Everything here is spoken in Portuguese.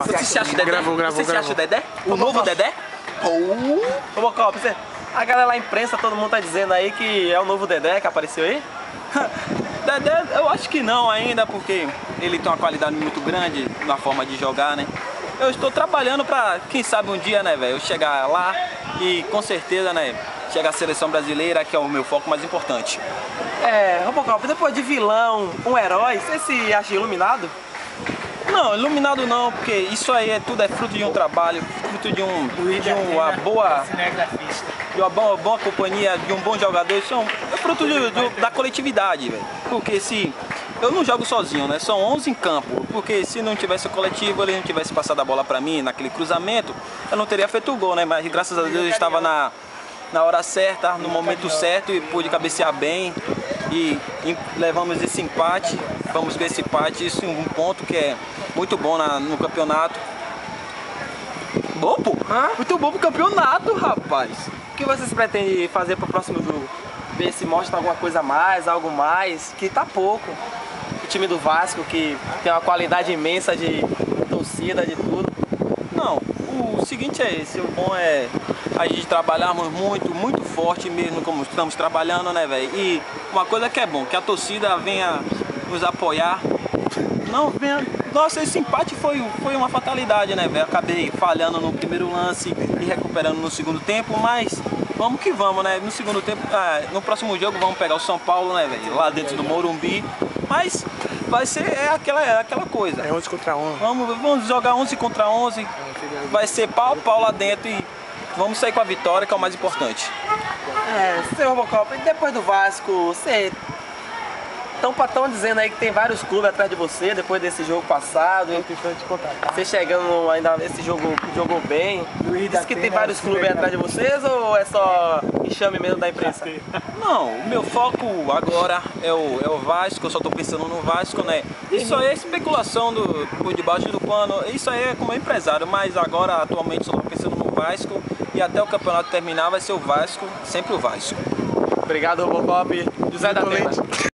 Você se acha o Dedé? Gravou. Você se acha o Dedé? O novo Dedé? Robocop, a galera lá, a imprensa, todo mundo tá dizendo aí que é o novo Dedé que apareceu aí? Dedé, eu acho que não ainda, porque ele tem uma qualidade muito grande na forma de jogar, né? Eu estou trabalhando pra, quem sabe um dia, né, velho, eu chegar lá e com certeza, né, chegar à seleção brasileira, que é o meu foco mais importante. Robocop, depois de vilão, um herói, você se acha iluminado? Não, iluminado não, porque isso aí tudo é fruto de um trabalho, fruto de uma boa companhia, de um bom jogador. Isso é fruto da coletividade, velho. Porque se eu não jogo sozinho, né? São 11 em campo. Porque se não tivesse o coletivo, ele não tivesse passado a bola pra mim naquele cruzamento, eu não teria feito o gol, né? Mas graças a Deus eu estava na hora certa, no momento certo e pude cabecear bem. E levamos esse empate, vamos com esse empate, isso é um ponto que é muito bom no campeonato. Bom, pô? Muito bom pro campeonato, rapaz. O que vocês pretendem fazer pro próximo jogo? Ver se mostra alguma coisa a mais, algo mais, que tá pouco. O time do Vasco, que tem uma qualidade imensa de torcida, de tudo. Não, o seguinte é esse, o bom é a gente trabalharmos muito forte mesmo como estamos trabalhando, né, velho? E uma coisa que é bom, que a torcida venha nos apoiar. Não, venha... Nossa, esse empate foi uma fatalidade, né, velho? Acabei falhando no primeiro lance e recuperando no segundo tempo, mas vamos que vamos, né? No segundo tempo, no próximo jogo vamos pegar o São Paulo, né, velho? Lá dentro do Morumbi, mas vai ser aquela coisa. É 11 contra 11. Vamos jogar 11 contra 11, vai ser pau a pau lá dentro e vamos sair com a vitória, que é o mais importante. Seu Robocop, depois do Vasco, você... Estão dizendo aí que tem vários clubes atrás de você depois desse jogo passado. Você chegando ainda nesse jogo, jogou bem. Diz que tem vários clubes atrás de vocês ou é só enxame mesmo da imprensa? Não, o meu foco agora é o Vasco, eu só estou pensando no Vasco, né? Isso aí é especulação por debaixo do pano, isso aí é como empresário, mas agora atualmente só estou pensando no Vasco e até o campeonato terminar vai ser o Vasco, sempre o Vasco. Obrigado, Robocop. José da Atena.